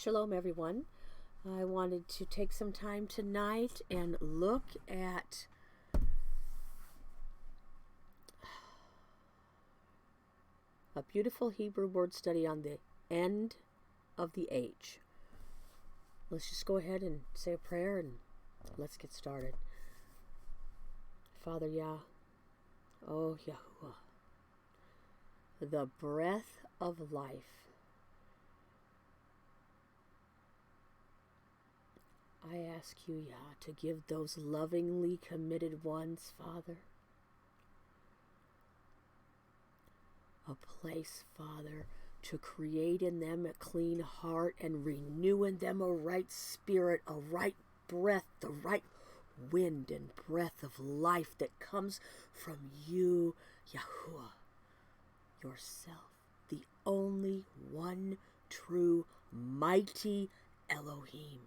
Shalom, everyone. I wanted to take some time tonight and look at a beautiful Hebrew word study on the end of the age. Let's just go ahead and say a prayer and let's get started. Father Yah, oh Yahuah, the breath of life, I ask you, Yah, to give those lovingly committed ones, Father, a place, Father, to create in them a clean heart and renew in them a right spirit, a right breath, the right wind and breath of life that comes from you, Yahuah, yourself, the only one true, mighty Elohim.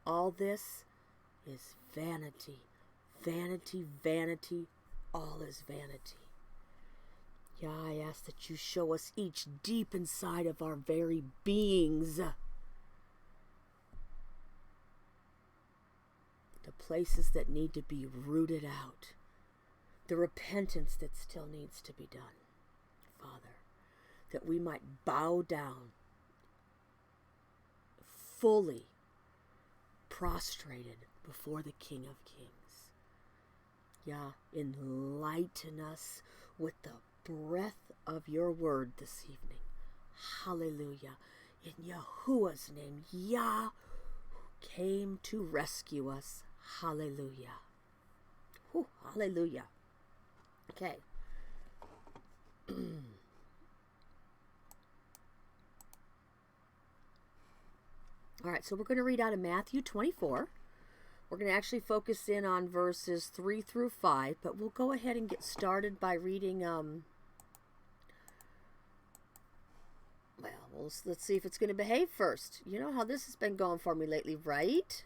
All this is vanity, vanity, vanity, all is vanity. Yah, I ask that you show us each deep inside of our very beings the places that need to be rooted out, the repentance that still needs to be done, Father, that we might bow down fully prostrated before the King of Kings. Yah, enlighten us with the breath of your word this evening. Hallelujah. In Yahuwah's name, Yah, who came to rescue us. Hallelujah. Whew, hallelujah. Okay. All right, so we're going to read out of Matthew 24. We're going to actually focus in on verses 3 through 5, but we'll go ahead and get started by reading, let's see if it's going to behave first. You know how this has been going for me lately, right?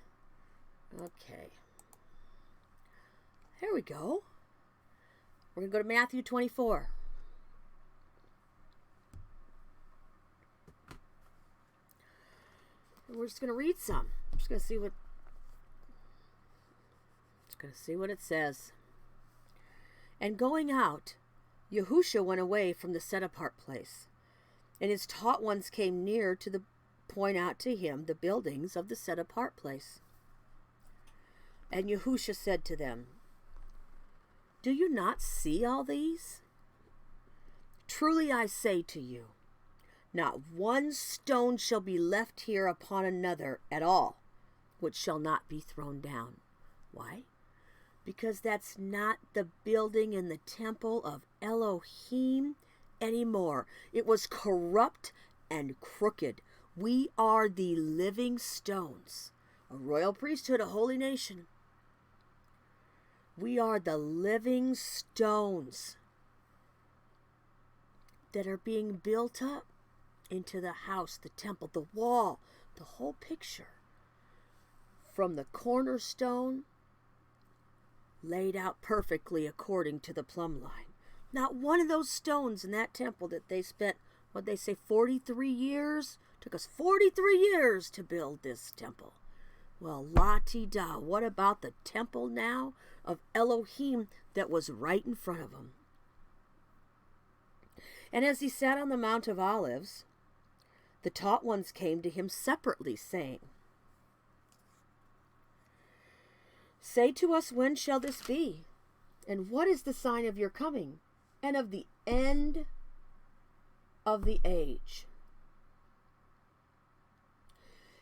Okay. There we go. We're going to go to Matthew 24. We're just going to read some. I'm just going to see what it says. And going out, Yahushua went away from the set-apart place, and his taught ones came near to point out to him the buildings of the set-apart place. And Yahushua said to them, "Do you not see all these? Truly I say to you, not one stone shall be left here upon another at all, which shall not be thrown down." Why? Because that's not the building in the temple of Elohim anymore. It was corrupt and crooked. We are the living stones, a royal priesthood, a holy nation. We are the living stones that are being built up into the house, the temple, the wall, the whole picture. From the cornerstone, laid out perfectly according to the plumb line. Not one of those stones in that temple that they spent, 43 years? Took us 43 years to build this temple. Well, la-ti-da, what about the temple now of Elohim that was right in front of him? And as he sat on the Mount of Olives, the taught ones came to him separately, saying, "Say to us, when shall this be? And what is the sign of your coming and of the end of the age?"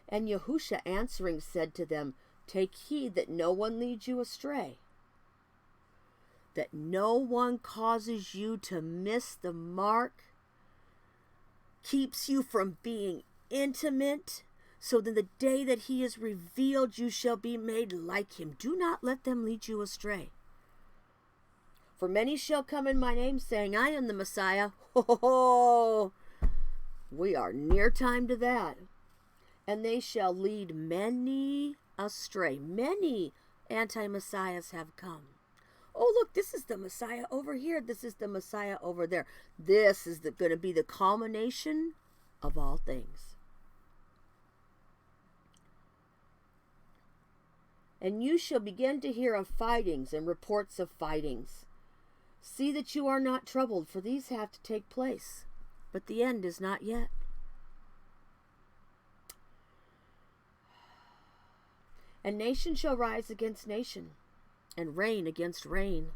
And Yahushua answering said to them, "Take heed that no one leads you astray, that no one causes you to miss the mark, keeps you from being intimate, so that the day that he is revealed, you shall be made like him. Do not let them lead you astray. For many shall come in my name, saying, I am the Messiah." Oh, we are near time to that. "And they shall lead many astray." Many anti-messiahs have come. Oh, look, this is the Messiah over here. This is the Messiah over there. This is going to be the culmination of all things. And you shall begin to hear of fightings and reports of fightings. See that you are not troubled, for these have to take place, but the end is not yet. And nation shall rise against nation, and reign against reign.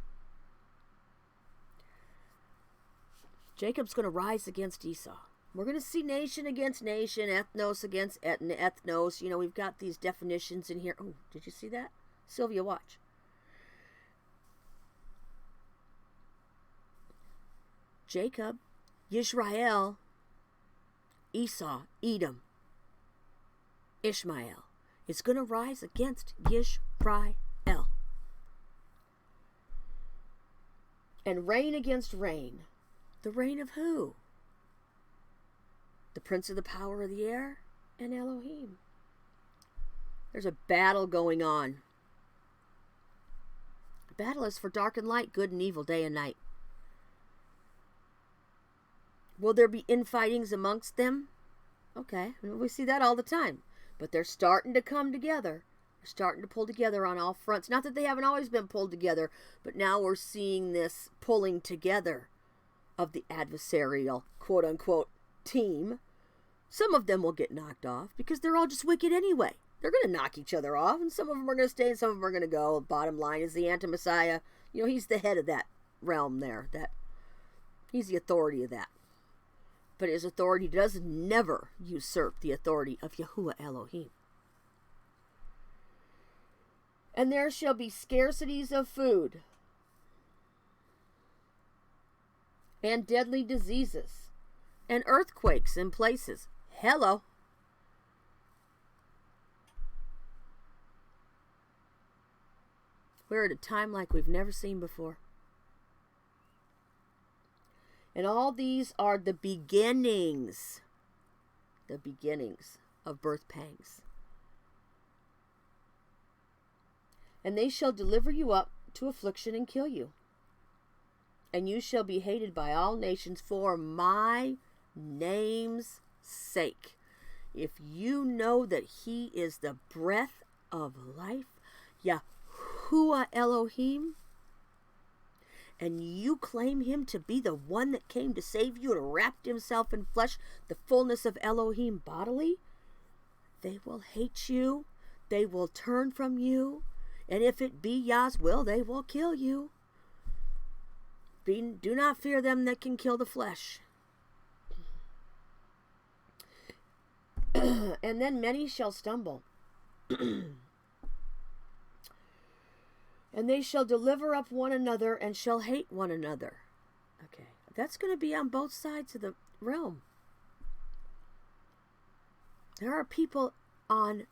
Jacob's going to rise against Esau. We're going to see nation against nation, ethnos against ethnos. You know, we've got these definitions in here. Oh, did you see that? Sylvia, watch. Jacob, Yisrael, Esau, Edom, Ishmael is going to rise against Yisrael. And reign against reign. The reign of who? The prince of the power of the air and Elohim. There's a battle going on. The battle is for dark and light, good and evil, day and night. Will there be infightings amongst them? Okay, we see that all the time. But they're starting to come together. They're starting to pull together on all fronts. Not that they haven't always been pulled together, but now we're seeing this pulling together of the adversarial, quote-unquote, team. Some of them will get knocked off because they're all just wicked anyway. They're going to knock each other off, and some of them are going to stay and some of them are going to go. Bottom line is the anti-Messiah, you know, he's the head of that realm there. He's the authority of that. But his authority does never usurp the authority of Yahuah Elohim. And there shall be scarcities of food, and deadly diseases, and earthquakes in places. Hello. We're at a time like we've never seen before. And all these are the beginnings of birth pangs. And they shall deliver you up to affliction and kill you. And you shall be hated by all nations for my name's sake. If you know that he is the breath of life, Yahuah Elohim, and you claim him to be the one that came to save you and wrapped himself in flesh, the fullness of Elohim bodily, they will hate you, they will turn from you, and if it be Yah's will, they will kill you. Do not fear them that can kill the flesh. And then many shall stumble. And they shall deliver up one another and shall hate one another. Okay, that's going to be on both sides of the realm. There are people on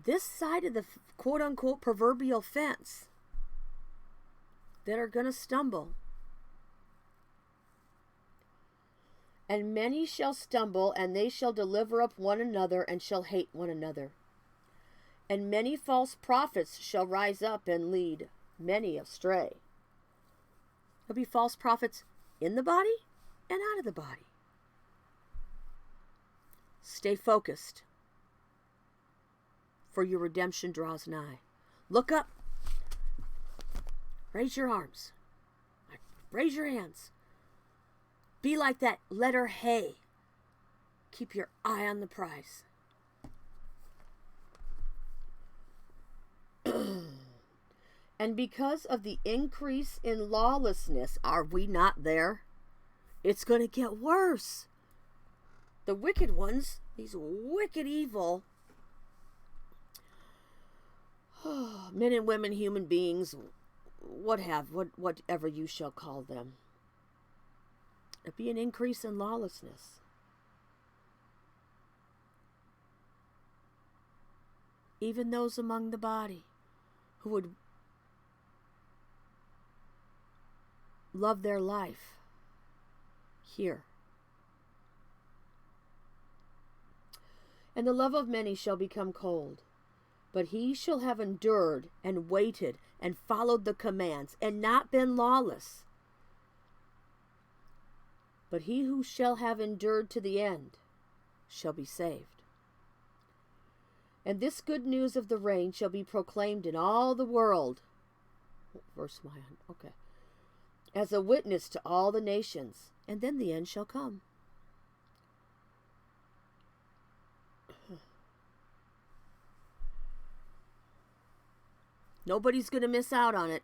this side of the quote-unquote proverbial fence that are going to stumble. And many shall stumble, and they shall deliver up one another and shall hate one another. And many false prophets shall rise up and lead many astray. There'll be false prophets in the body and out of the body. Stay focused, for your redemption draws nigh. Look up. Raise your arms. Raise your hands. Be like that letter Hey. Keep your eye on the prize. And because of the increase in lawlessness, are we not there? It's going to get worse. The wicked ones, these wicked evil men and women, human beings, whatever you shall call them. There'll be an increase in lawlessness. Even those among the body who would love their life here. And the love of many shall become cold, but he shall have endured and waited and followed the commands and not been lawless. But he who shall have endured to the end shall be saved. And this good news of the reign shall be proclaimed in all the world. Verse 9, okay. As a witness to all the nations, and then the end shall come. Nobody's going to miss out on it.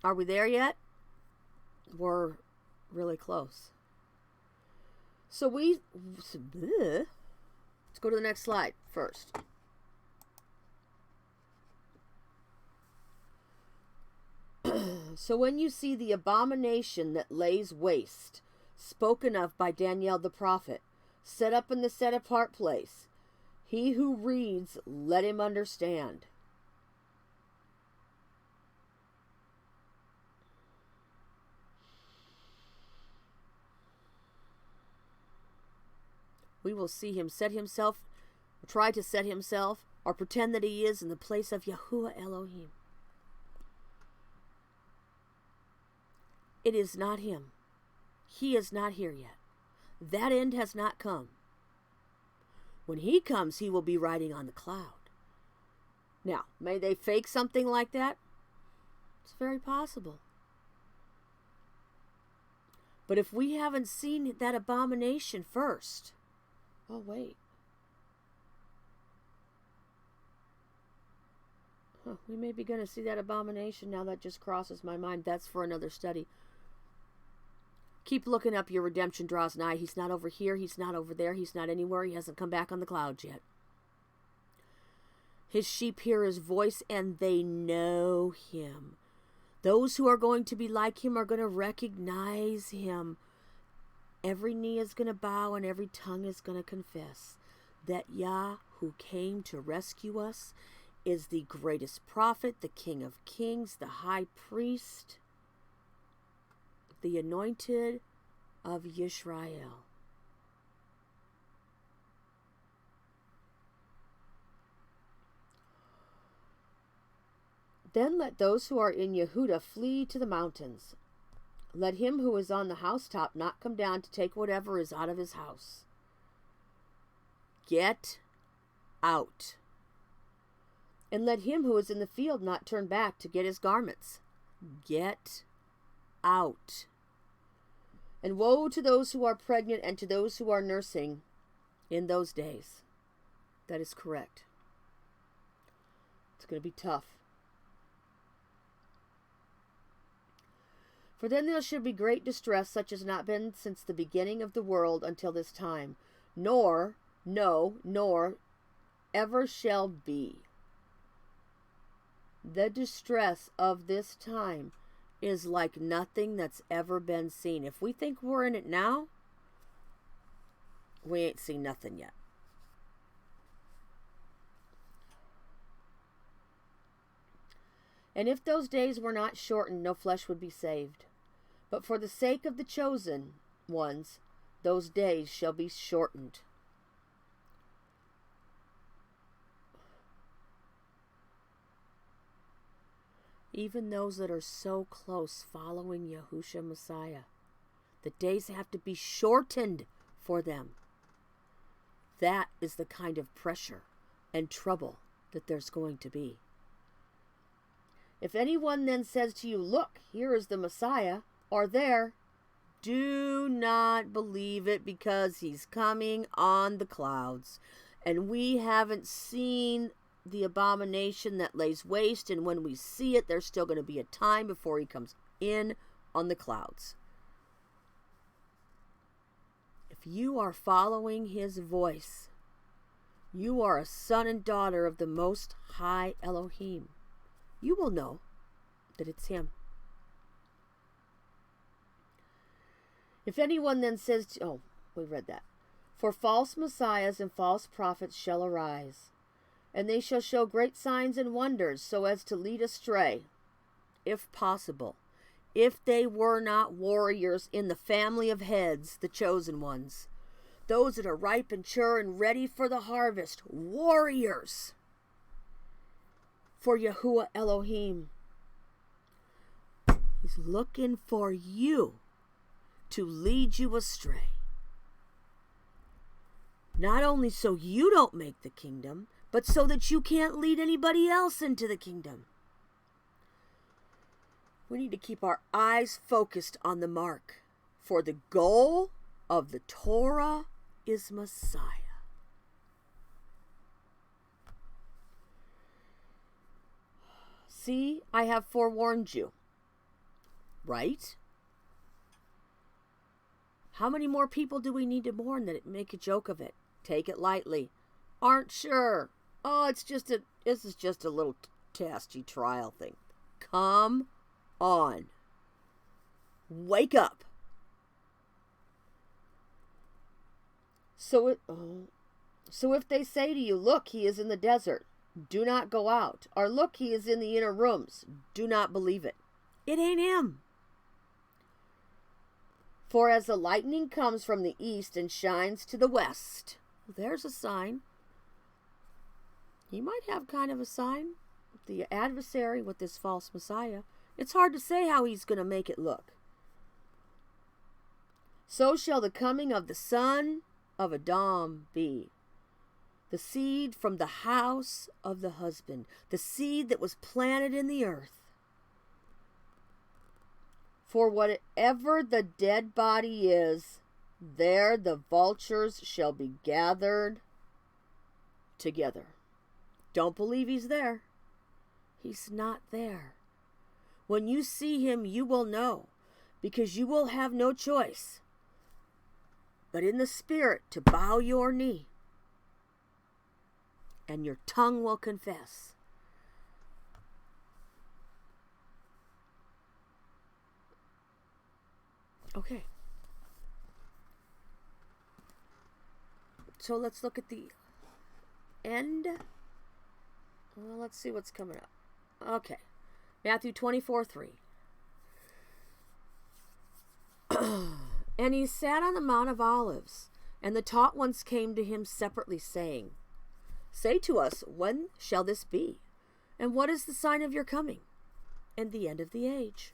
Are we there yet? We're really close. So let's go to the next slide first. So when you see the abomination that lays waste, spoken of by Daniel the prophet, set up in the set apart place, he who reads, let him understand. We will see him set himself, or try to set himself, or pretend that he is in the place of Yahuah Elohim. It is not him. He is not here yet. That end has not come. When he comes, he will be riding on the cloud. Now, may they fake something like that? It's very possible. But if we haven't seen that abomination first, oh, wait. We may be going to see that abomination now. That just crosses my mind. That's for another study. Keep looking up. Your redemption draws nigh. He's not over here. He's not over there. He's not anywhere. He hasn't come back on the clouds yet. His sheep hear his voice and they know him. Those who are going to be like him are going to recognize him. Every knee is going to bow and every tongue is going to confess that Yah, who came to rescue us, is the greatest prophet, the King of Kings, the high priest, the anointed of Yisrael. Then let those who are in Yehudah flee to the mountains. Let him who is on the housetop not come down to take whatever is out of his house. Get out. And let him who is in the field not turn back to get his garments. Get out. And woe to those who are pregnant and to those who are nursing in those days. That is correct. It's going to be tough. For then there shall be great distress, such as not been since the beginning of the world until this time, nor ever shall be. The distress of this time is like nothing that's ever been seen. If we think we're in it now, we ain't seen nothing yet. And if those days were not shortened, no flesh would be saved. But for the sake of the chosen ones, those days shall be shortened. Even those that are so close following Yahushua Messiah, the days have to be shortened for them. That is the kind of pressure and trouble that there's going to be. If anyone then says to you, look, here is the Messiah, or there, do not believe it, because he's coming on the clouds. And we haven't seen the abomination that lays waste, and when we see it, there's still going to be a time before he comes in on the clouds. If you are following his voice, you are a son and daughter of the Most High Elohim. You will know that it's him. If anyone then says, we read that. For false messiahs and false prophets shall arise, and they shall show great signs and wonders, so as to lead astray, if possible, if they were not warriors in the family of heads, the chosen ones, those that are ripe and sure and ready for the harvest, warriors for Yahuah Elohim. He's looking for you to lead you astray. Not only so you don't make the kingdom, but so that you can't lead anybody else into the kingdom. We need to keep our eyes focused on the mark, for the goal of the Torah is Messiah. See, I have forewarned you. Right? How many more people do we need to warn that make a joke of it? Take it lightly. Aren't sure. Oh, this is just a little testy trial thing. Come on. Wake up. So if they say to you, look, he is in the desert, do not go out. Or look, he is in the inner rooms, do not believe it. It ain't him. For as the lightning comes from the east and shines to the west, there's a sign. He might have kind of a sign. The adversary with this false Messiah. It's hard to say how he's going to make it look. So shall the coming of the son of Adam be. The seed from the house of the husband. The seed that was planted in the earth. For whatever the dead body is, there the vultures shall be gathered together. Don't believe he's there. He's not there. When you see him, you will know, because you will have no choice but in the spirit to bow your knee, and your tongue will confess. Okay. So let's look at the end. Well, let's see what's coming up. Okay. Matthew 24:3. And he sat on the Mount of Olives, and the taught ones came to him separately, saying, Say to us, when shall this be? And what is the sign of your coming and the end of the age?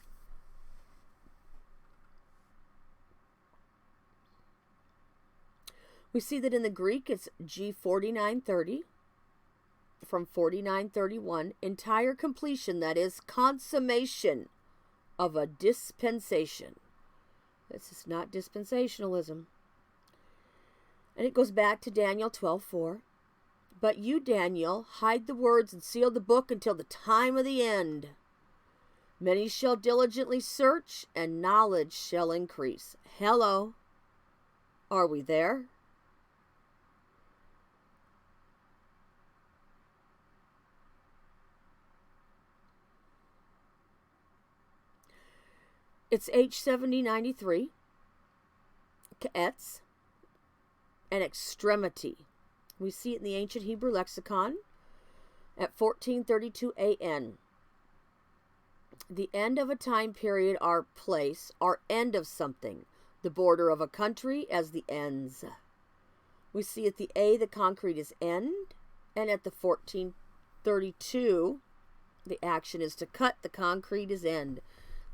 We see that in the Greek it's G4930 from 4931, entire completion, that is, consummation of a dispensation. This is not dispensationalism. And it goes back to Daniel 12:4. But you, Daniel, hide the words and seal the book until the time of the end. Many shall diligently search, and knowledge shall increase. Hello. Are we there? It's H7093, K'etz, an extremity. We see it in the ancient Hebrew lexicon at 1432 AN. The end of a time period or place, or end of something. The border of a country as the ends. We see at the A, the concrete is end, and at the 1432, the action is to cut, the concrete is end.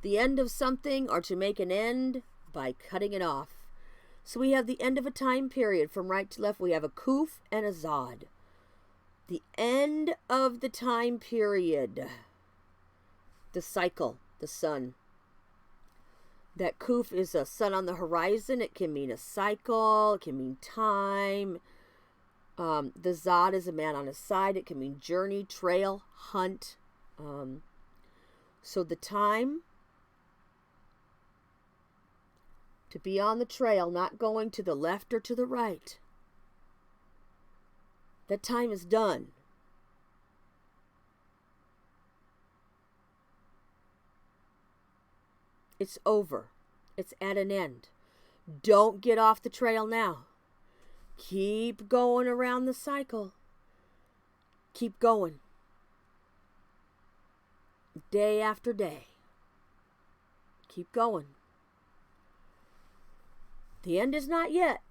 The end of something, or to make an end by cutting it off. So we have the end of a time period. From right to left, we have a kuf and a zod. The end of the time period. The cycle, the sun. That kuf is a sun on the horizon. It can mean a cycle. It can mean time. The zod is a man on a side. It can mean journey, trail, hunt. So the time to be on the trail, not going to the left or to the right. That time is done. It's over. It's at an end. Don't get off the trail now. Keep going around the cycle. Keep going. Day after day. Keep going. The end is not yet.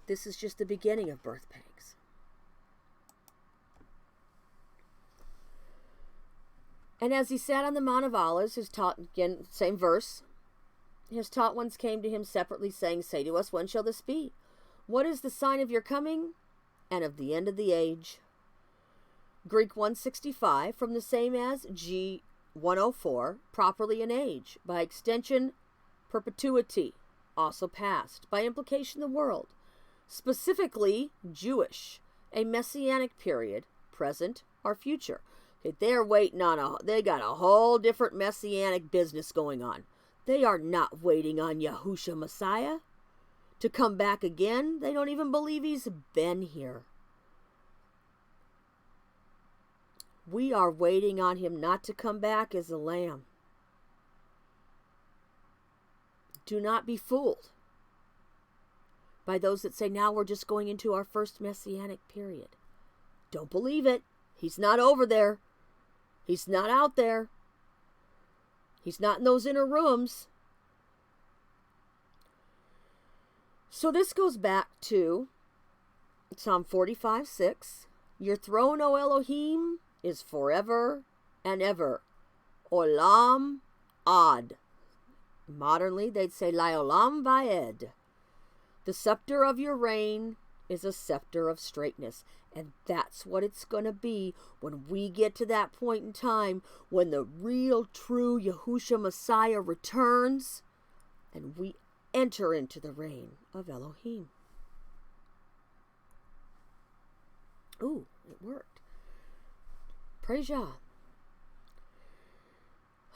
This is just the beginning of birth pangs. And as he sat on the Mount of Olives, is taught again, same verse. His taught ones came to him separately, saying, Say to us, when shall this be? What is the sign of your coming and of the end of the age? Greek 165, from the same as G 104, properly an age. By extension, perpetuity, also past. By implication, the world. Specifically, Jewish, a messianic period, present or future. Okay, they're waiting on they got a whole different messianic business going on. They are not waiting on Yahushua Messiah to come back again. They don't even believe he's been here. We are waiting on him not to come back as a lamb. Do not be fooled by those that say, now we're just going into our first messianic period. Don't believe it. He's not over there. He's not out there. He's not in those inner rooms. So this goes back to Psalm 45:6. Your throne, O Elohim, is forever and ever. Olam ad. Modernly, they'd say Laolam vaed. The scepter of your reign is a scepter of straightness. And that's what it's going to be when we get to that point in time when the real, true Yahushua Messiah returns and we enter into the reign of Elohim. Ooh, it worked. Praise Yah.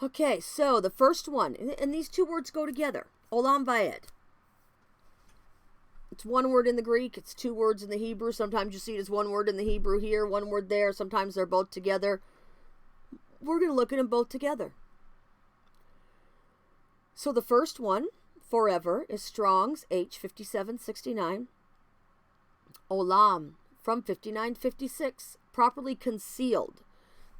Okay, so the first one, and these two words go together. Olam vaed. It's one word in the Greek. It's two words in the Hebrew. Sometimes you see it as one word in the Hebrew here, one word there. Sometimes they're both together. We're going to look at them both together. So the first one, forever, is Strong's H5769. Olam, from 5956, properly concealed.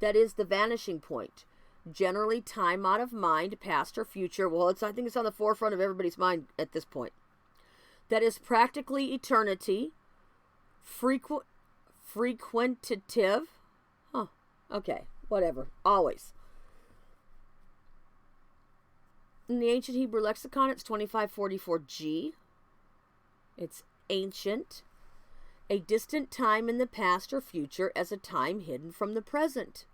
That is the vanishing point. Generally, time out of mind, past or future. Well, I think it's on the forefront of everybody's mind at this point. That is practically eternity, frequentative, okay, whatever, always. In the ancient Hebrew lexicon, it's 2544G. It's ancient, a distant time in the past or future as a time hidden from the present.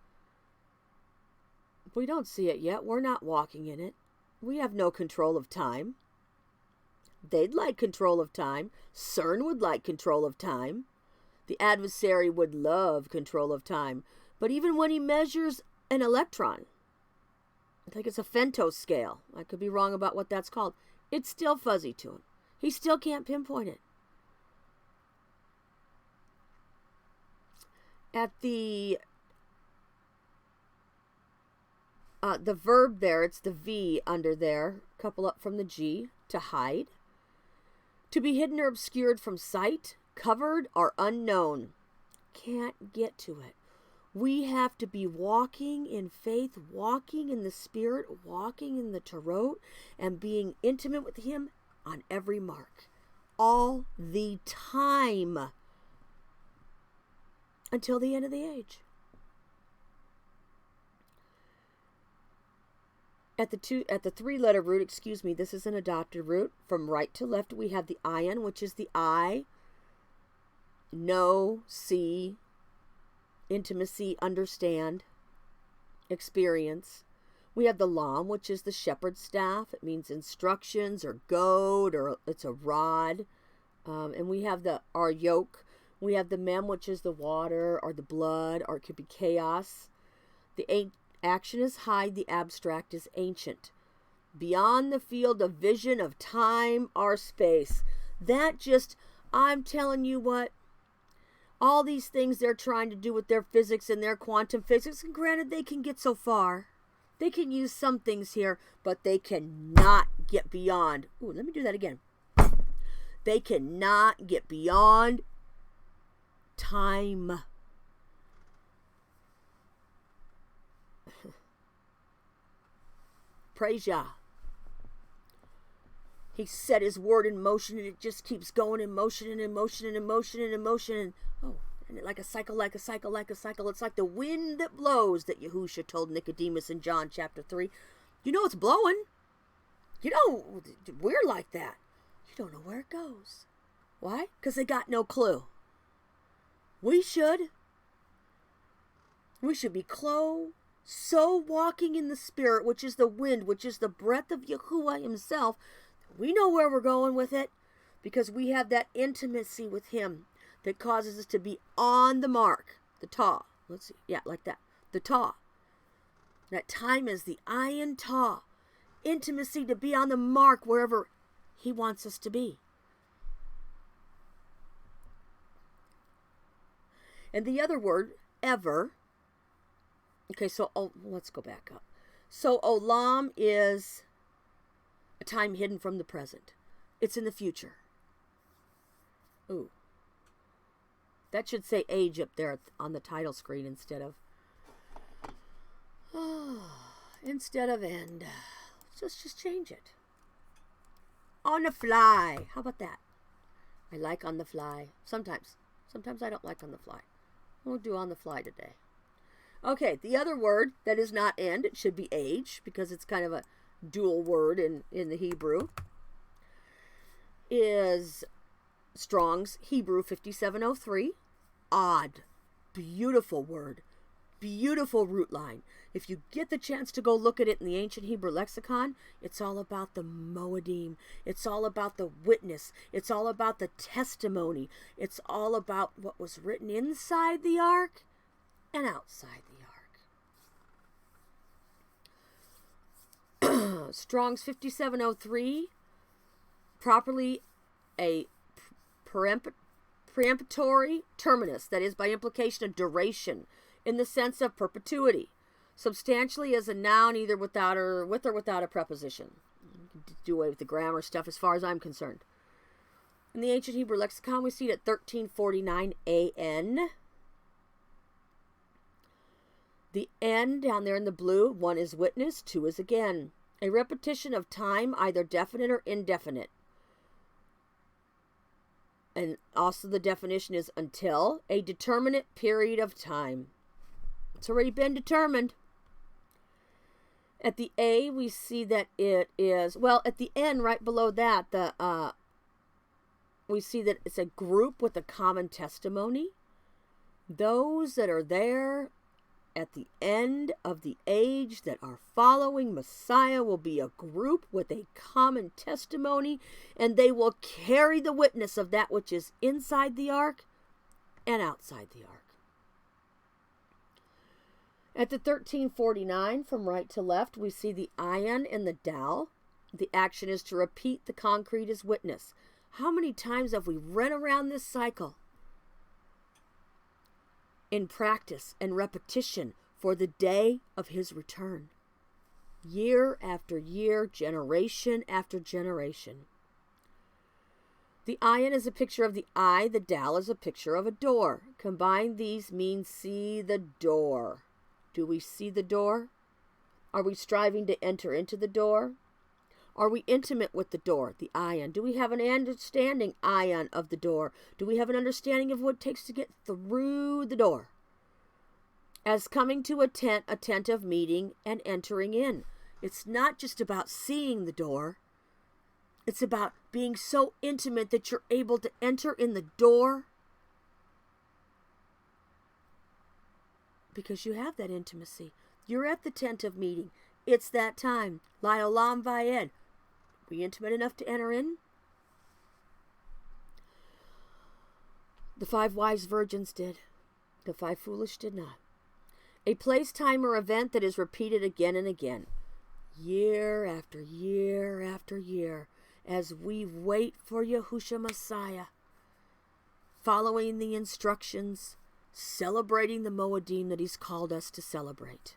We don't see it yet. We're not walking in it. We have no control of time. They'd like control of time. CERN would like control of time. The adversary would love control of time. But even when he measures an electron, I think it's a femtosecond scale. I could be wrong about what that's called. It's still fuzzy to him. He still can't pinpoint it. At the verb there, it's the V under there, a couple up from the G, to hide. To be hidden or obscured from sight, covered or unknown. Can't get to it. We have to be walking in faith, walking in the Spirit, walking in the Tarot, and being intimate with Him on every mark. All the time. Until the end of the age. At the 3-letter root, this is an adopted root. From right to left, we have the ayin, which is the I. Know, see, intimacy, understand, experience. We have the lam, which is the shepherd's staff. It means instructions or goad, or it's a rod. And we have our yoke. We have the mem, which is the water or the blood, or it could be chaos. The action is hide, the abstract is ancient. Beyond the field of vision of time or space. I'm telling you what, all these things they're trying to do with their physics and their quantum physics, and granted they can get so far. They can use some things here, but they cannot get beyond. Ooh, let me do that again. They cannot get beyond time. Praise Yah. He set his word in motion, and it just keeps going in motion and in motion and in motion and in motion. And like a cycle, like a cycle, like a cycle. It's like the wind that blows that Yahushua told Nicodemus in John chapter 3. You know it's blowing. We're like that. You don't know where it goes. Why? Because they got no clue. We should. We should be so walking in the Spirit, which is the wind, which is the breath of Yahuah himself. We know where we're going with it because we have that intimacy with him that causes us to be on the mark. The taw. Let's see. Yeah, like that. The taw. That time is the ayin taw. Intimacy to be on the mark wherever he wants us to be. And the other word, ever. Okay, so let's go back up. So olam is a time hidden from the present. It's in the future. Ooh. That should say age up there on the title screen instead of end. Let's just change it. On the fly. How about that? I like on the fly. Sometimes I don't like on the fly. We'll do on the fly today. Okay, the other word that is not end, it should be age, because it's kind of a dual word in the Hebrew, is Strong's Hebrew 5703. Odd. Beautiful word. Beautiful root line. If you get the chance to go look at it in the ancient Hebrew lexicon, it's all about the moedim. It's all about the witness. It's all about the testimony. It's all about what was written inside the ark and outside the ark. Strong's 5703, properly a preemptory terminus, that is by implication a duration, in the sense of perpetuity. Substantially as a noun, either with or without a preposition. You can do away with the grammar stuff as far as I'm concerned. In the ancient Hebrew lexicon, we see it at 1349 AN. The N down there in the blue, 1 is witness, 2 is again. A repetition of time, either definite or indefinite. And also the definition is until a determinate period of time. It's already been determined. At the A, we see that it is, well, at the N, right below that, we see that it's a group with a common testimony. Those that are there at the end of the age that are following Messiah will be a group with a common testimony, and they will carry the witness of that which is inside the ark and outside the ark. At the 1349, from right to left, we see the ayin and the dal. The action is to repeat the concrete as witness. How many times have we run around this cycle in practice and repetition for the day of his return? Year after year, generation after generation. The ayin is a picture of the eye. The dal is a picture of a door. Combine these means see the door. Do we see the door? Are we striving to enter into the door? Are we intimate with the door, the ayin? Do we have an understanding, ayin, of the door? Do we have an understanding of what it takes to get through the door? As coming to a tent of meeting and entering in. It's not just about seeing the door. It's about being so intimate that you're able to enter in the door. Because you have that intimacy. You're at the tent of meeting. It's that time. Li olam vayed. Were you intimate enough to enter in? The 5 wise virgins did. The 5 foolish did not. A place, time, or event that is repeated again and again. Year after year after year. As we wait for Yahushua Messiah. Following the instructions. Celebrating the Moedim that he's called us to celebrate.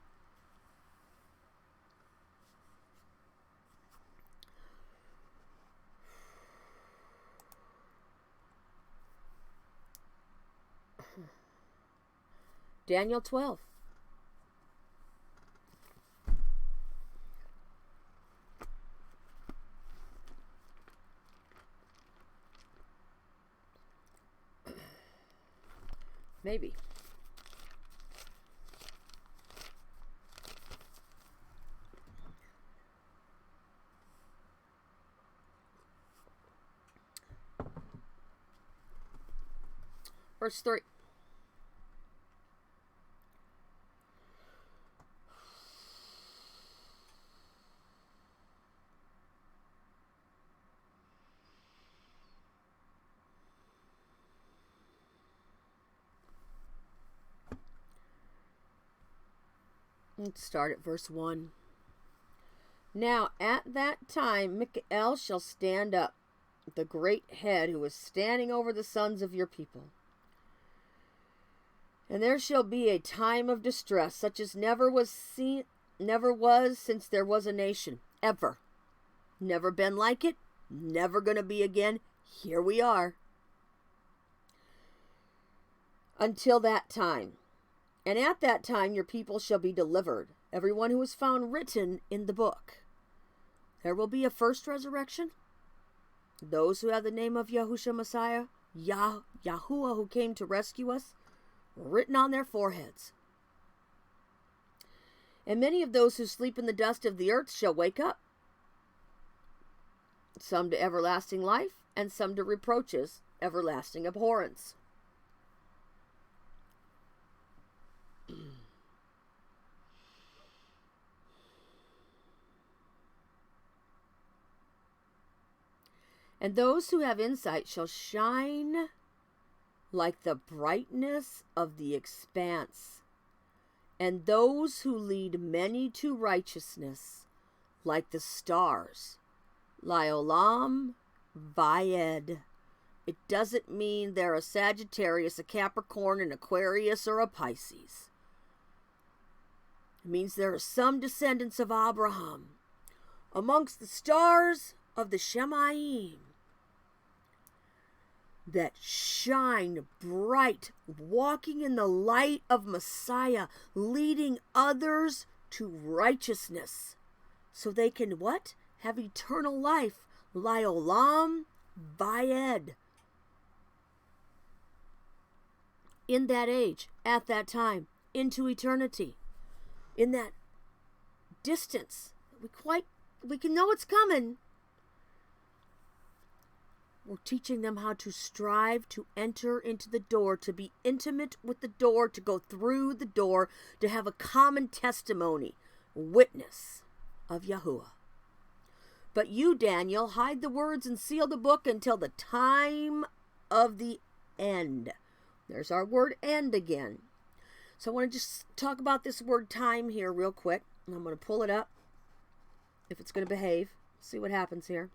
Daniel 12. Maybe. Verse 3. Let's start at verse 1. Now at that time Michael shall stand up, the great head who is standing over the sons of your people. And there shall be a time of distress, such as never was since there was a nation, ever. Never been like it, never going to be again. Here we are. Until that time. And at that time your people shall be delivered, everyone who is found written in the book. There will be a first resurrection. Those who have the name of Yahushua Messiah, Yahuah who came to rescue us, written on their foreheads. And many of those who sleep in the dust of the earth shall wake up, some to everlasting life, and some to reproaches, everlasting abhorrence. And those who have insight shall shine like the brightness of the expanse, and those who lead many to righteousness like the stars. Liolam Vayed. It doesn't mean they're a Sagittarius, a Capricorn, an Aquarius, or a Pisces. It means there are some descendants of Abraham amongst the stars of the Shemaim that shine bright, walking in the light of Messiah, leading others to righteousness, so they can what? Have eternal life. Liolam Vayed. In that age, at that time, into eternity, in that distance, we can know it's coming. We're teaching them how to strive to enter into the door, to be intimate with the door, to go through the door, to have a common testimony, witness of Yahuah. But you, Daniel, hide the words and seal the book until the time of the end. There's our word end again. So I want to just talk about this word time here real quick. And I'm going to pull it up. If it's going to behave. See what happens here.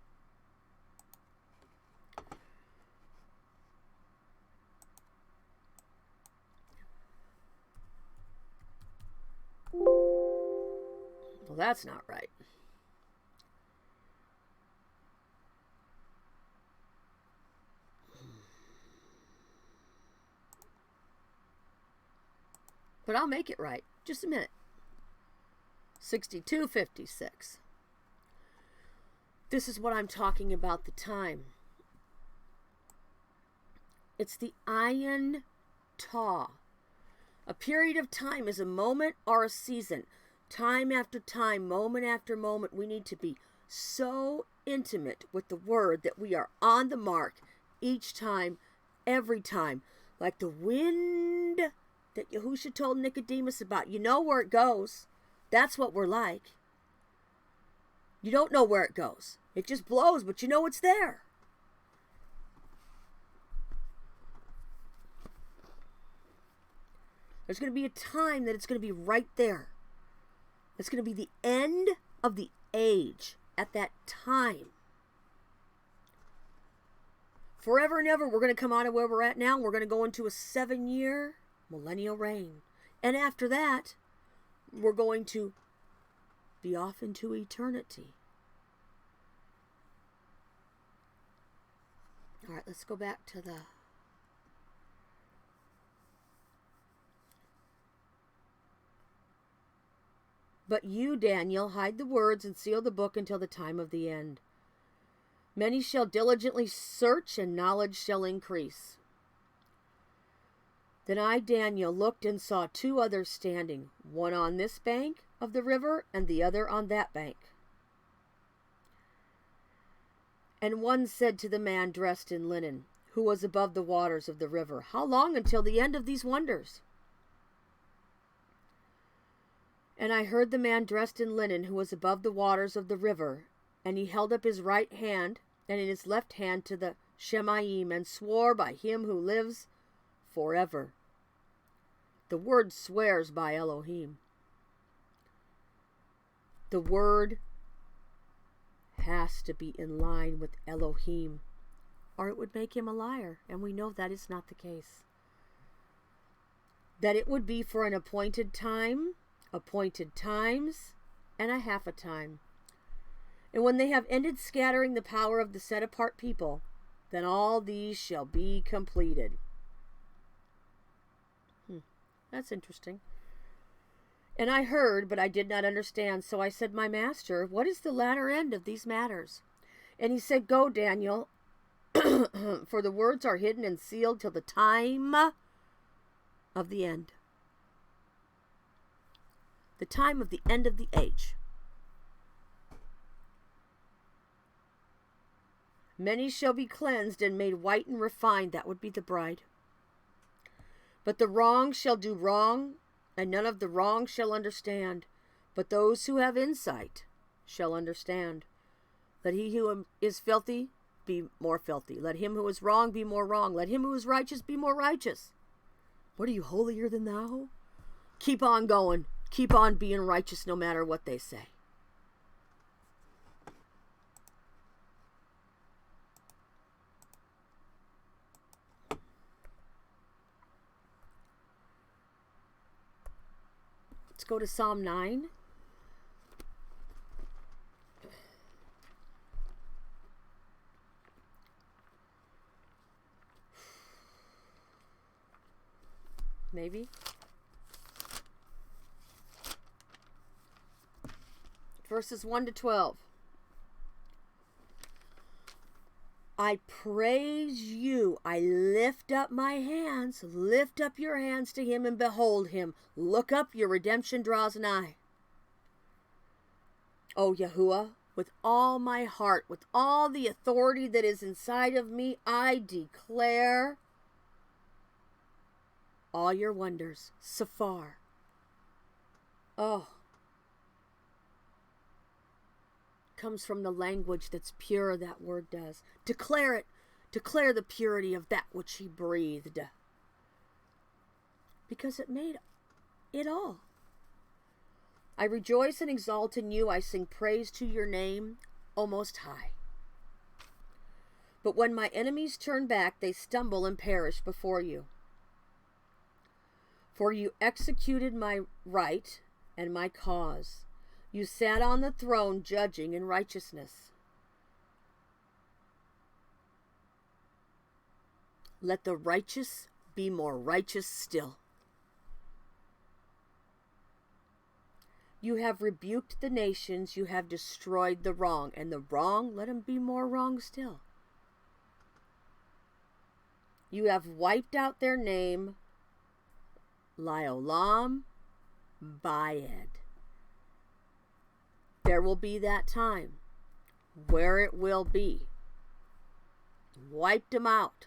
Well, that's not right. But I'll make it right. Just a minute. 6256. This is what I'm talking about, the time. It's the ayin ta. A period of time is a moment or a season. Time after time, moment after moment, we need to be so intimate with the word that we are on the mark each time, every time. Like the wind that Yahushua told Nicodemus about. You know where it goes. That's what we're like. You don't know where it goes. It just blows, but you know it's there. There's going to be a time that it's going to be right there. It's going to be the end of the age at that time. Forever and ever, we're going to come out of where we're at now. We're going to go into a 7-year millennial reign. And after that, we're going to be off into eternity. All right, let's go back to the... But you, Daniel, hide the words and seal the book until the time of the end. Many shall diligently search, and knowledge shall increase. Then I, Daniel, looked and saw 2 others standing, one on this bank of the river and the other on that bank. And one said to the man dressed in linen, who was above the waters of the river. How long until the end of these wonders? And I heard the man dressed in linen who was above the waters of the river, and he held up his right hand and in his left hand to the Shemaim, and swore by him who lives forever. The word swears by Elohim. The word has to be in line with Elohim, or it would make him a liar, and we know that is not the case. That it would be for an appointed time, appointed times, and a half a time. And when they have ended scattering the power of the set-apart people, then all these shall be completed. That's interesting. And I heard, but I did not understand. So I said, my master, what is the latter end of these matters? And he said, go, Daniel, for the words are hidden and sealed till the time of the end. The time of the end of the age. Many shall be cleansed and made white and refined. That would be the bride. But the wrong shall do wrong, and none of the wrong shall understand. But those who have insight shall understand. Let he who is filthy be more filthy. Let him who is wrong be more wrong. Let him who is righteous be more righteous. What are you, holier than thou? Keep on going. Keep on being righteous no matter what they say. Let's go to Psalm 9. Maybe. Verses 1 to 12. I praise you. I lift up my hands. Lift up your hands to him and behold him. Look up, your redemption draws nigh. O Yahuah, with all my heart, with all the authority that is inside of me, I declare all your wonders. Safar. Oh. Comes from the language that's pure, that word does. Declare it. Declare the purity of that which he breathed. Because it made it all. I rejoice and exalt in you. I sing praise to your name, O Most High. But when my enemies turn back, they stumble and perish before you. For you executed my right and my cause. You sat on the throne judging in righteousness. Let the righteous be more righteous still. You have rebuked the nations, you have destroyed the wrong, and the wrong, let him be more wrong still. You have wiped out their name, Liolam Bayed. There will be that time where it will be. Wiped them out.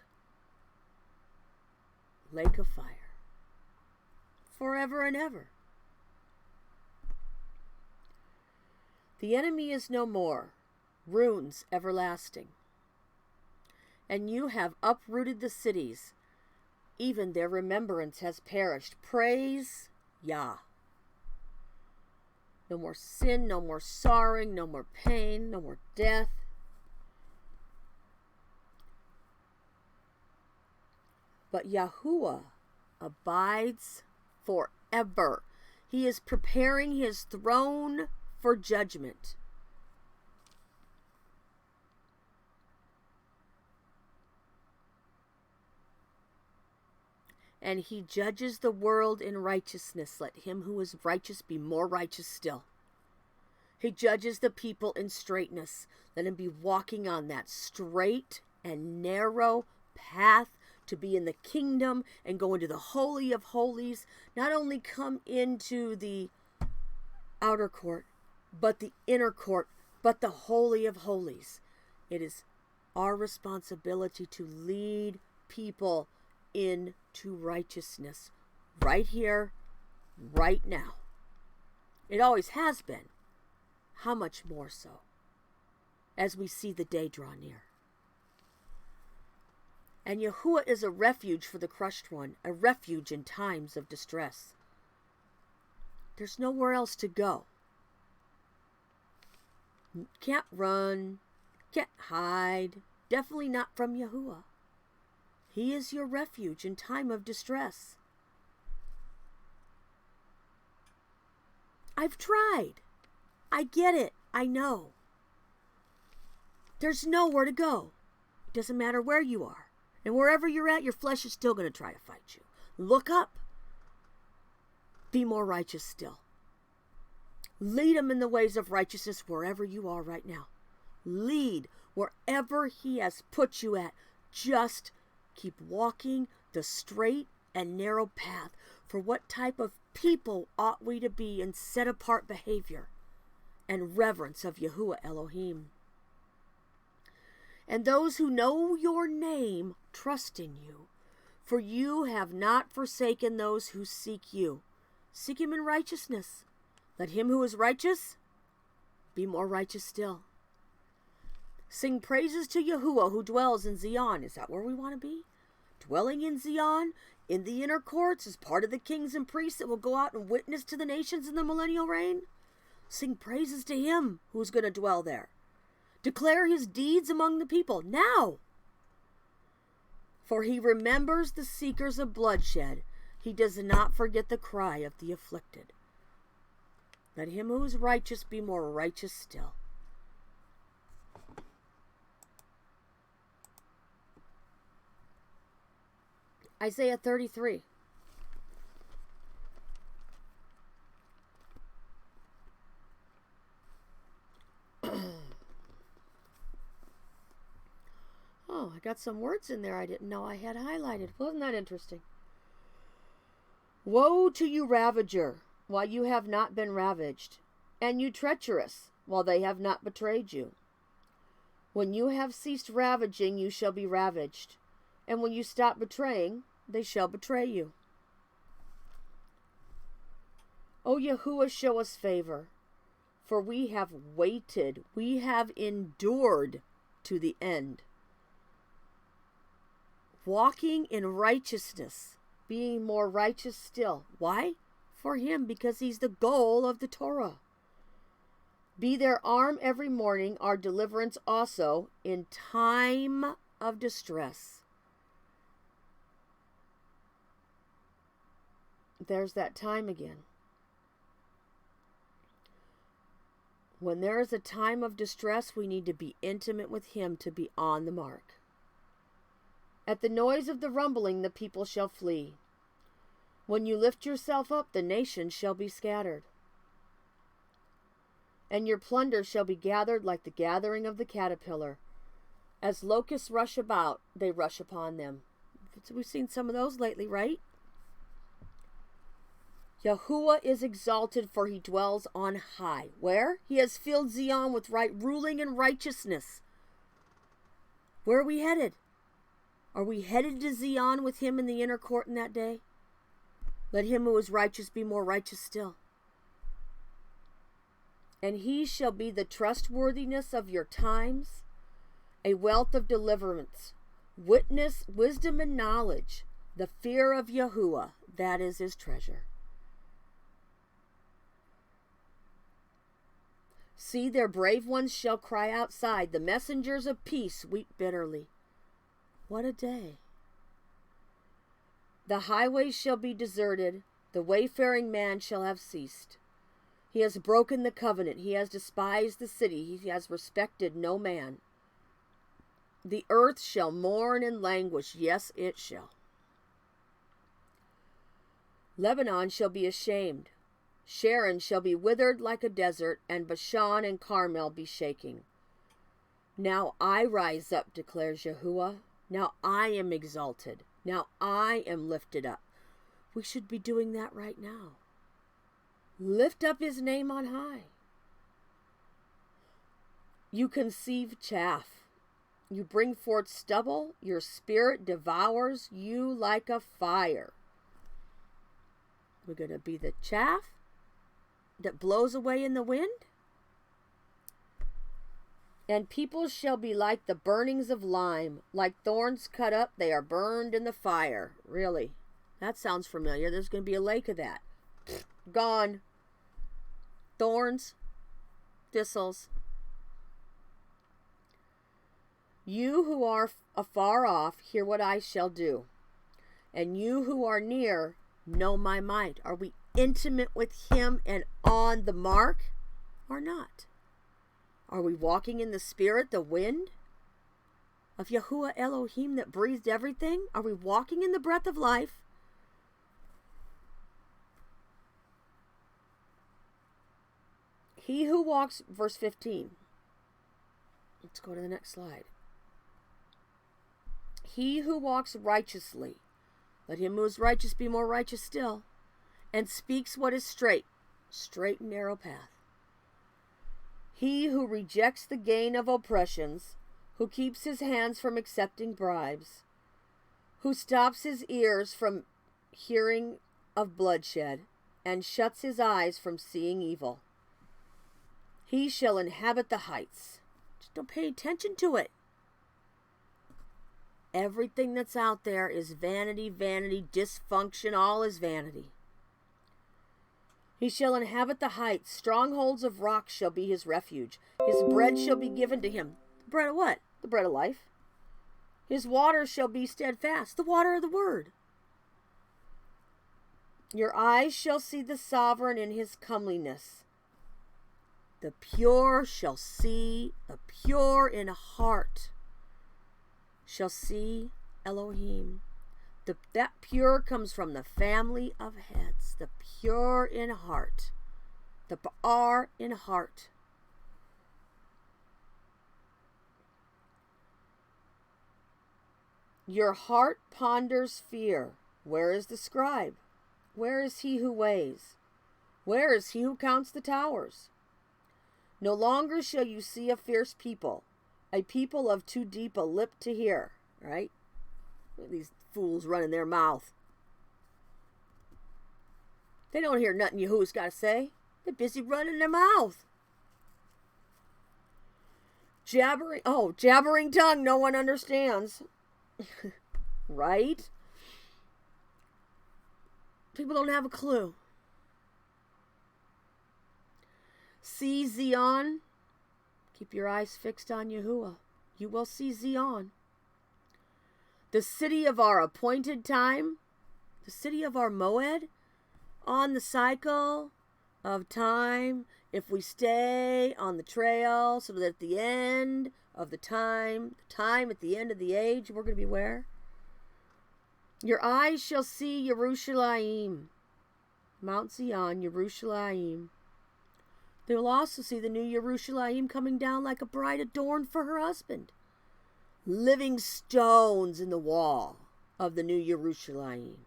Lake of fire. Forever and ever. The enemy is no more. Ruins everlasting. And you have uprooted the cities. Even their remembrance has perished. Praise Yah. No more sin, no more sorrowing, no more pain, no more death. But Yahuah abides forever. He is preparing his throne for judgment. And he judges the world in righteousness. Let him who is righteous be more righteous still. He judges the people in straightness. Let him be walking on that straight and narrow path to be in the kingdom and go into the Holy of Holies. Not only come into the outer court, but the inner court, but the Holy of Holies. It is our responsibility to lead people into righteousness right here, right now. It always has been. How much more so as we see the day draw near? And Yahuah is a refuge for the crushed one, a refuge in times of distress. There's nowhere else to go. Can't run, can't hide, definitely not from Yahuah. He is your refuge in time of distress. I've tried. I get it. I know. There's nowhere to go. It doesn't matter where you are. And wherever you're at, your flesh is still going to try to fight you. Look up. Be more righteous still. Lead them in the ways of righteousness wherever you are right now. Lead wherever He has put you at. Just keep walking the straight and narrow path. For what type of people ought we to be in set apart behavior and reverence of Yahuah Elohim? And those who know your name trust in you, for you have not forsaken those who seek you. Seek Him in righteousness. Let him who is righteous be more righteous still. Sing praises to Yahuah who dwells in Zion. Is that where we want to be? Dwelling in Zion, in the inner courts, as part of the kings and priests that will go out and witness to the nations in the millennial reign? Sing praises to Him who's going to dwell there. Declare His deeds among the people now. For He remembers the seekers of bloodshed. He does not forget the cry of the afflicted. Let him who is righteous be more righteous still. Isaiah 33. Oh, I got some words in there I didn't know I had highlighted. Wasn't that interesting? Woe to you, ravager, while you have not been ravaged, and you treacherous, while they have not betrayed you. When you have ceased ravaging, you shall be ravaged, and when you stop betraying, they shall betray you. O Yahuah, show us favor, for we have waited, we have endured to the end. Walking in righteousness, being more righteous still. Why? For Him, because He's the goal of the Torah. Be their arm every morning, our deliverance also, in time of distress. There's that time again. When there is a time of distress, we need to be intimate with Him to be on the mark. At the noise of the rumbling, the people shall flee. When you lift yourself up, the nations shall be scattered. And your plunder shall be gathered like the gathering of the caterpillar. As locusts rush about, they rush upon them. We've seen some of those lately, right? Yahuah is exalted, for He dwells on high. Where? He has filled Zion with right ruling and righteousness. Where are we headed? Are we headed to Zion with Him in the inner court in that day? Let him who is righteous be more righteous still. And He shall be the trustworthiness of your times, a wealth of deliverance, witness, wisdom, and knowledge. The fear of Yahuah, that is His treasure. See, their brave ones shall cry outside. The messengers of peace weep bitterly. What a day. The highways shall be deserted. The wayfaring man shall have ceased. He has broken the covenant. He has despised the city. He has respected no man. The earth shall mourn and languish. Yes, it shall. Lebanon shall be ashamed. Sharon shall be withered like a desert, and Bashan and Carmel be shaking. Now I rise up, declares Yahuah. Now I am exalted. Now I am lifted up. We should be doing that right now. Lift up His name on high. You conceive chaff. You bring forth stubble. Your spirit devours you like a fire. We're going to be the chaff that blows away in the wind. And people shall be like the burnings of lime. Like thorns cut up, they are burned in the fire. Really? That sounds familiar. There's going to be a lake of that. Gone. Thorns. Thistles. You who are afar off, hear what I shall do. And you who are near, know my might. Are we intimate with him and on the mark or not? Are we walking in the spirit, the wind of Yahuah Elohim that breathed everything? Are we walking in the breath of life? He who walks, verse 15. Let's go to the next slide. He who walks righteously, let him who is righteous be more righteous still, and speaks what is straight and narrow path. He who rejects the gain of oppressions, who keeps his hands from accepting bribes, who stops his ears from hearing of bloodshed, and shuts his eyes from seeing evil. He shall inhabit the heights. Just don't pay attention to it. Everything that's out there is vanity, vanity, dysfunction, all is vanity. He shall inhabit the heights. Strongholds of rock shall be his refuge. His bread shall be given to him. The bread of what? The bread of life. His water shall be steadfast. The water of the word. Your eyes shall see the sovereign in his comeliness. The pure shall see, the pure in heart shall see Elohim. That pure comes from the family of heads. The pure in heart. The Ba'ar in heart. Your heart ponders fear. Where is the scribe? Where is he who weighs? Where is he who counts the towers? No longer shall you see a fierce people, a people of too deep a lip to hear. Right? These fools running their mouth. They don't hear nothing Yahuah's got to say. They're busy running their mouth. Jabbering tongue no one understands. Right? People don't have a clue. See Zion. Keep your eyes fixed on Yahuah. You will see Zion. The city of our appointed time, the city of our Moed, on the cycle of time, if we stay on the trail, so that at the end of the time at the end of the age, we're going to be where? Your eyes shall see Yerushalayim, Mount Zion, Yerushalayim. They will also see the new Yerushalayim coming down like a bride adorned for her husband. Living stones in the wall of the new Yerushalayim.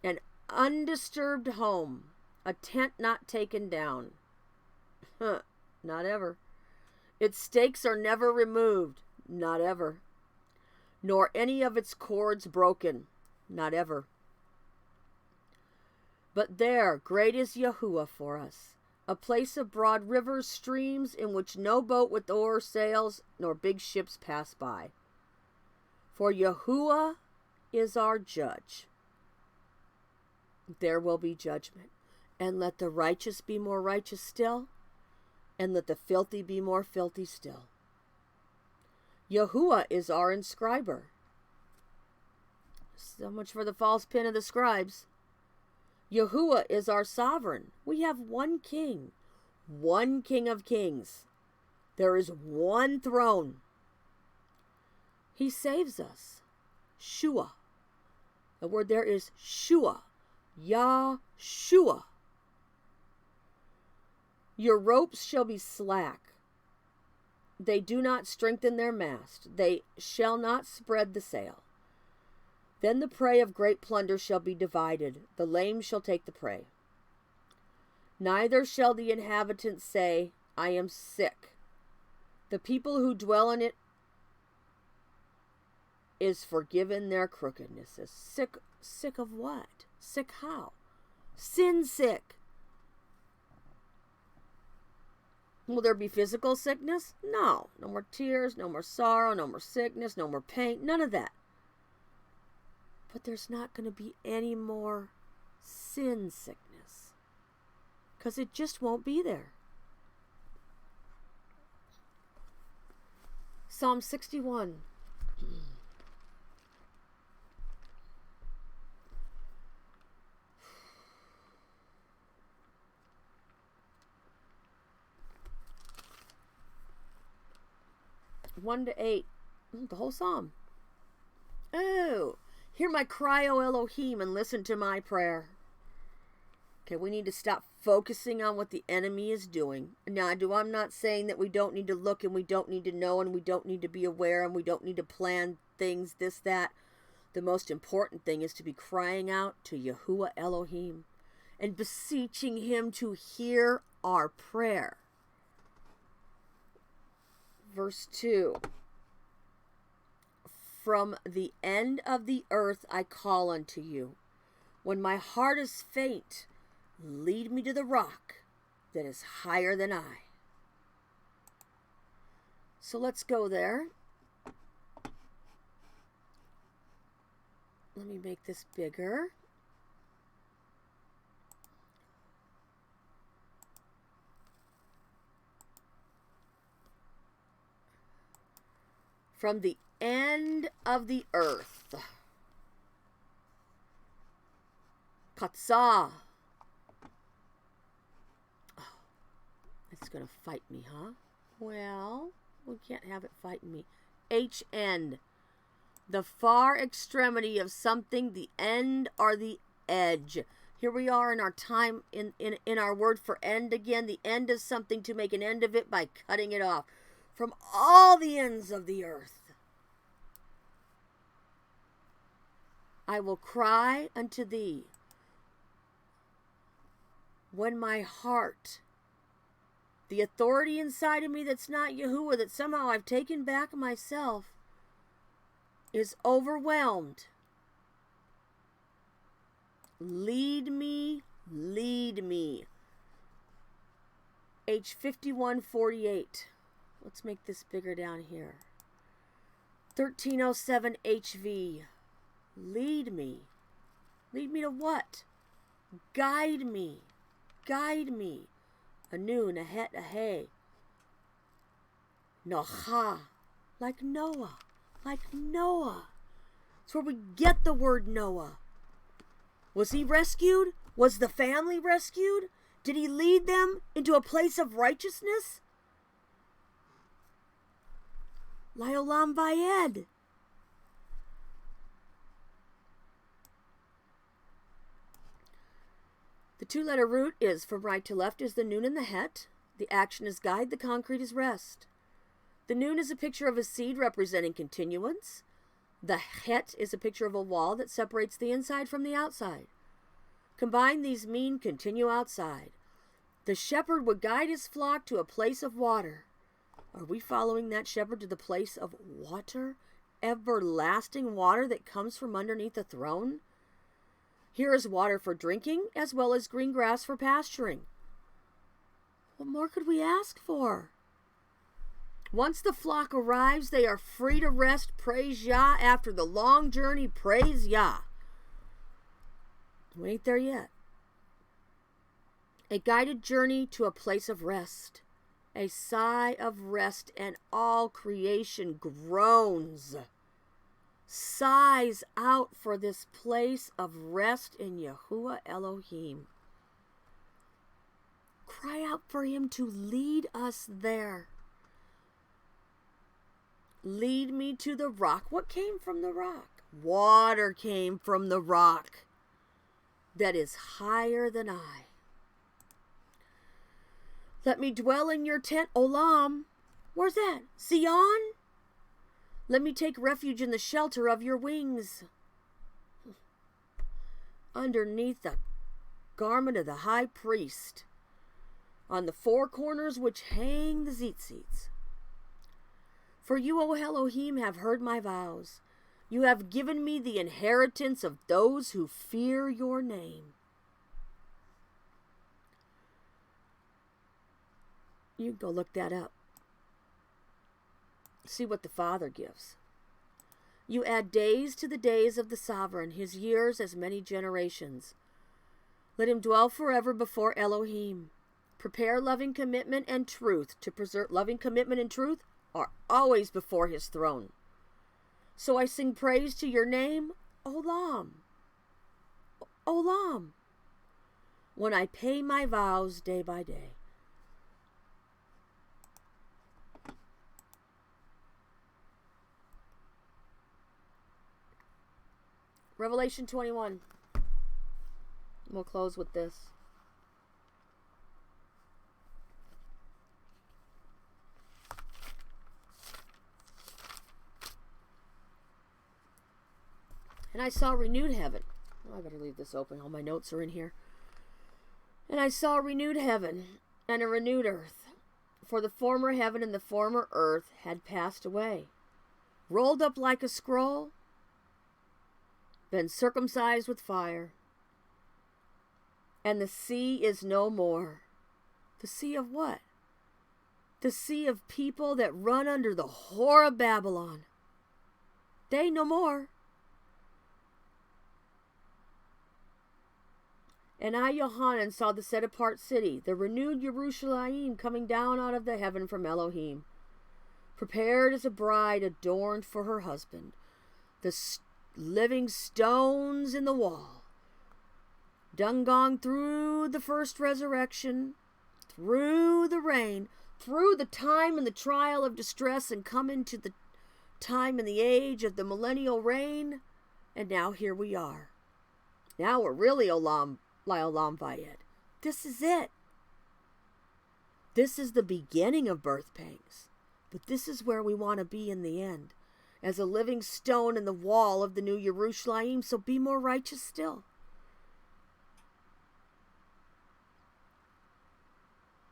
An undisturbed home, a tent not taken down. Not ever. Its stakes are never removed. Not ever. Nor any of its cords broken. Not ever. But there, great is Yahuah for us. A place of broad rivers, streams, in which no boat with oar sails, nor big ships pass by. For Yahuah is our judge. There will be judgment. And let the righteous be more righteous still, and let the filthy be more filthy still. Yahuah is our inscriber. So much for the false pen of the scribes. Yahuah is our sovereign. We have one king of kings. There is one throne. He saves us. Shua. The word there is Shua. Yahshua. Your ropes shall be slack. They do not strengthen their mast. They shall not spread the sail. Then the prey of great plunder shall be divided. The lame shall take the prey. Neither shall the inhabitants say, I am sick. The people who dwell in it is forgiven their crookedness. Sick of what? Sick how? Sin sick. Will there be physical sickness? No. No more tears, no more sorrow, no more sickness, no more pain, none of that. But there's not going to be any more sin sickness, because it just won't be there. Psalm 61. One to 8. The whole psalm. Oh, hear my cry, O Elohim, and listen to my prayer. Okay, we need to stop focusing on what the enemy is doing. Now, I'm not saying that we don't need to look and we don't need to know and we don't need to be aware and we don't need to plan things, this, that. The most important thing is to be crying out to Yahuah Elohim and beseeching him to hear our prayer. Verse 2. From the end of the earth I call unto you. When my heart is faint, lead me to the rock that is higher than I. So let's go there. Let me make this bigger. From the end of the earth. Katsah. Oh, it's going to fight me, huh? Well, we can't have it fighting me. HN. The far extremity of something, the end or the edge. Here we are in our time, in our word for end again. The end of something, to make an end of it by cutting it off. From all the ends of the earth, I will cry unto thee. When my heart, the authority inside of me that's not Yahuah, that somehow I've taken back myself, is overwhelmed. Lead me, lead me. H5148. Let's make this bigger down here. 1307 HV. Lead me. Lead me to what? Guide me. Guide me. A noon, a het, a hay. Nocha. Like Noah. Like Noah. It's where we get the word Noah. Was he rescued? Was the family rescued? Did he lead them into a place of righteousness? La'olam vayed. The two-letter root is from right to left is the noon and the het. The action is guide, the concrete is rest. The noon is a picture of a seed representing continuance. The het is a picture of a wall that separates the inside from the outside. Combined, these mean continue outside. The shepherd would guide his flock to a place of water. Are we following that shepherd to the place of water? Everlasting water that comes from underneath the throne? Here is water for drinking as well as green grass for pasturing. What more could we ask for? Once the flock arrives, they are free to rest. Praise Yah. After the long journey, praise Yah. We ain't there yet. A guided journey to a place of rest. A sigh of rest, and all creation groans. Sighs out for this place of rest in Yahuah Elohim. Cry out for him to lead us there. Lead me to the rock. What came from the rock? Water came from the rock that is higher than I. Let me dwell in your tent, Olam. Where's that? Zion? Let me take refuge in the shelter of your wings. Underneath the garment of the high priest, on the four corners which hang the tzitzits. For you, O Elohim, have heard my vows. You have given me the inheritance of those who fear your name. You can go look that up. See what the Father gives. You add days to the days of the sovereign, his years as many generations. Let him dwell forever before Elohim. Prepare loving commitment and truth to preserve. Loving commitment and truth are always before his throne. So I sing praise to your name, Olam. Olam. When I pay my vows day by day. Revelation 21. We'll close with this. And I saw renewed heaven. Oh, I better leave this open. All my notes are in here. And I saw renewed heaven and a renewed earth. For the former heaven and the former earth had passed away. Rolled up like a scroll. Been circumcised with fire. And the sea is no more. The sea of what? The sea of people that run under the whore of Babylon. They no more. And I, Yohanan, saw the set-apart city, the renewed Jerusalem, coming down out of the heaven from Elohim, prepared as a bride adorned for her husband. The living stones in the wall, done gone through the first resurrection, through the reign, through the time and the trial of distress, and come into the time and the age of the millennial reign. And now here we are. Now we're really Olam Vayed. This is it. This is the beginning of birth pangs. But this is where we want to be in the end. As a living stone in the wall of the new Jerusalem, so be more righteous still.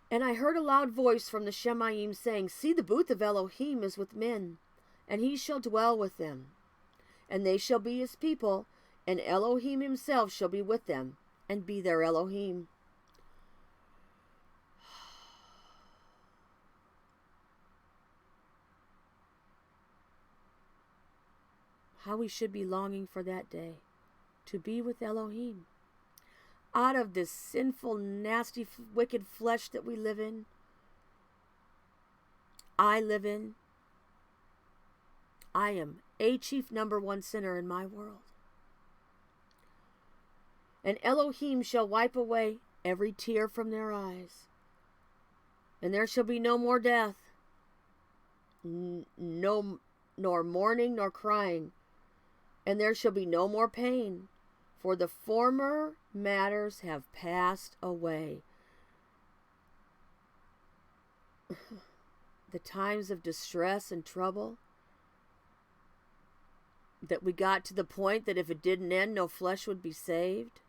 And I heard a loud voice from the Shemayim saying, See, the booth of Elohim is with men, and he shall dwell with them. And they shall be his people, and Elohim himself shall be with them, and be their Elohim. How we should be longing for that day, to be with Elohim. Out of this sinful, nasty, wicked flesh that we live in, I live in. I am a chief number one sinner in my world. And Elohim shall wipe away every tear from their eyes. And there shall be no more death, nor mourning, nor crying. And there shall be no more pain, for the former matters have passed away. The times of distress and trouble, that we got to the point that if it didn't end, no flesh would be saved.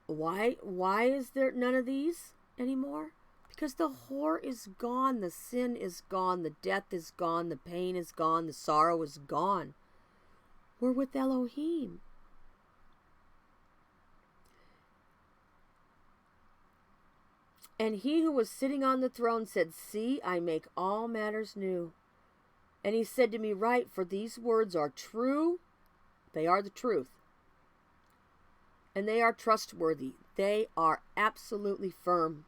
Why is there none of these anymore? Because the whore is gone, the sin is gone, the death is gone, the pain is gone, the sorrow is gone. We're with Elohim. And he who was sitting on the throne said, See, I make all matters new. And he said to me, Write, for these words are true. They are the truth. And they are trustworthy. They are absolutely firm.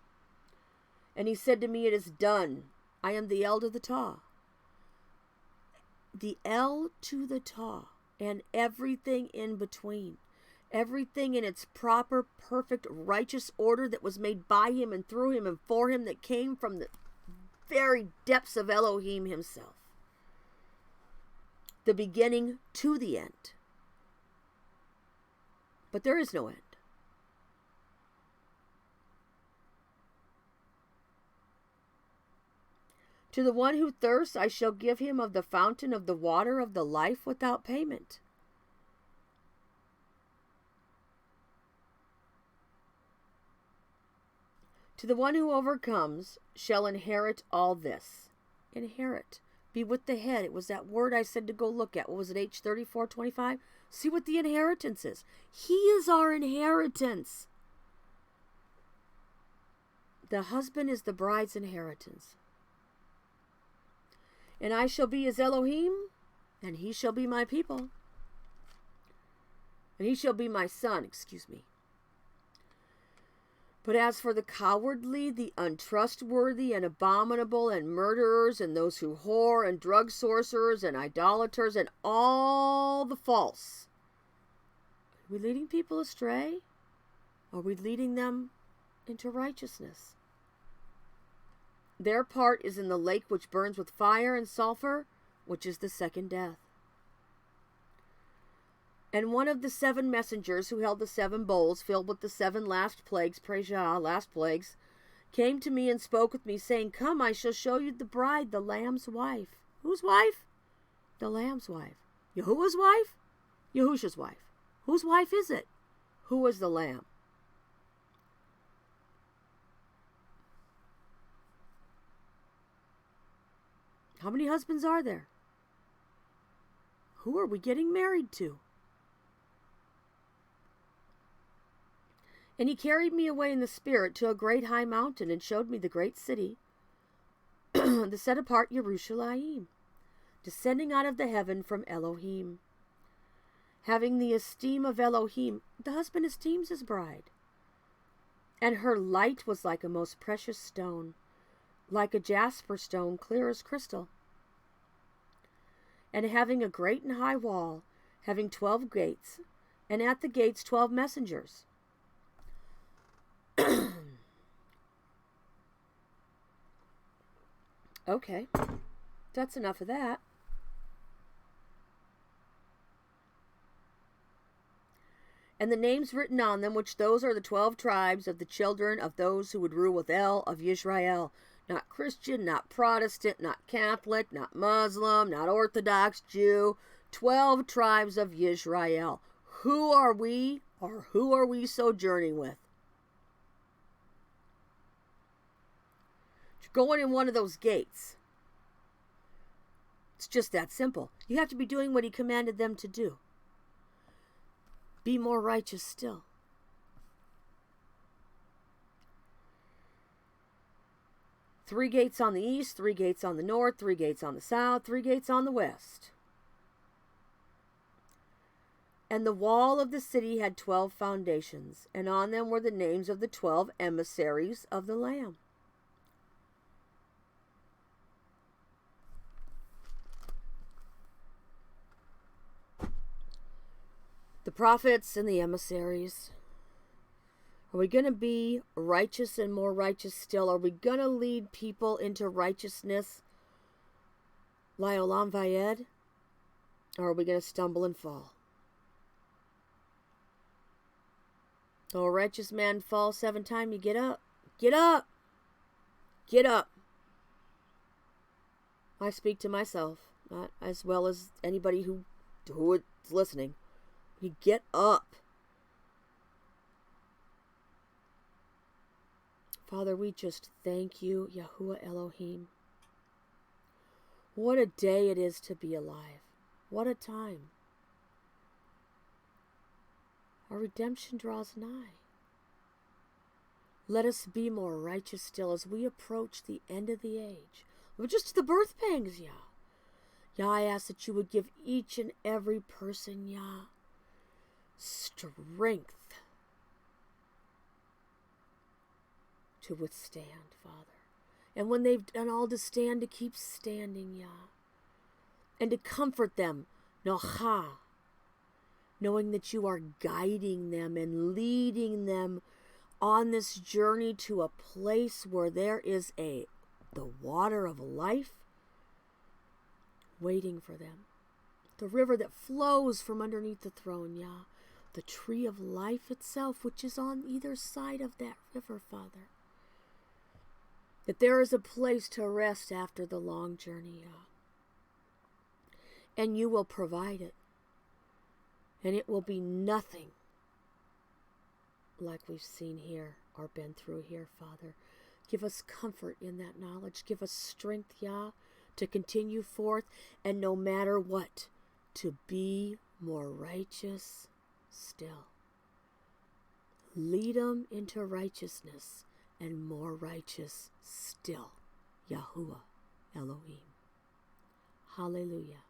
And he said to me, It is done. I am the El to the Tah. The El to the Tah. And everything in between. Everything in its proper, perfect, righteous order that was made by him and through him and for him, that came from the very depths of Elohim himself. The beginning to the end. But there is no end. To the one who thirsts, I shall give him of the fountain of the water of the life without payment. To the one who overcomes shall inherit all this, inherit. Be with the head. It was that word I said to go look at. What was it, H34:25? See what the inheritance is. He is our inheritance. The husband is the bride's inheritance. And I shall be his Elohim, and he shall be my people. And he shall be my son, But as for the cowardly, the untrustworthy, and abominable, and murderers, and those who whore, and drug sorcerers, and idolaters, and all the false, are we leading people astray? Are we leading them into righteousness? Their part is in the lake which burns with fire and sulfur, which is the second death. And one of the 7 messengers who held the 7 bowls filled with the 7 last plagues, praise Yah, last plagues, came to me and spoke with me, saying, Come, I shall show you the bride, the Lamb's wife. Whose wife? The Lamb's wife. Yahuah's wife? Yahusha's wife. Whose wife is it? Who was the Lamb? How many husbands are there? Who are we getting married to? And he carried me away in the spirit to a great high mountain and showed me the great city, the set apart Yerushalayim, descending out of the heaven from Elohim. Having the esteem of Elohim, the husband esteems his bride. And her light was like a most precious stone, like a jasper stone, clear as crystal. And having a great and high wall, having 12 gates, and at the gates 12 messengers. Okay, that's enough of that. And the names written on them, which those are the 12 tribes of the children of those who would rule with El of Yisrael. Not Christian, not Protestant, not Catholic, not Muslim, not Orthodox Jew. 12 tribes of Yisrael. Who are we, or who are we sojourning with? Going in one of those gates. It's just that simple. You have to be doing what he commanded them to do. Be more righteous still. Three gates on the east, 3 gates on the north, 3 gates on the south, 3 gates on the west. And the wall of the city had 12 foundations, and on them were the names of the 12 emissaries of the Lamb. The prophets and the emissaries. Are we going to be righteous and more righteous still? Are we going to lead people into righteousness? La'olam vayed? Or are we going to stumble and fall? Though a righteous man falls 7 times, you get up. Get up! Get up! I speak to myself, not as well as anybody who is listening. You get up. Father, we just thank you, Yahuah Elohim. What a day it is to be alive. What a time. Our redemption draws nigh. Let us be more righteous still as we approach the end of the age. We're just the birth pangs, Yah. Yah, I ask that you would give each and every person, Yah, strength to withstand, Father. And when they've done all to stand, to keep standing, Yah. And to comfort them, Nocha, knowing that you are guiding them and leading them on this journey to a place where there is the water of life waiting for them. The river that flows from underneath the throne, Yah. The tree of life itself, which is on either side of that river, Father. That there is a place to rest after the long journey, Yah. And you will provide it. And it will be nothing like we've seen here or been through here, Father. Give us comfort in that knowledge. Give us strength, Yah, to continue forth, and no matter what, to be more righteous still. Lead them into righteousness and more righteous still. Yahuah Elohim. Hallelujah.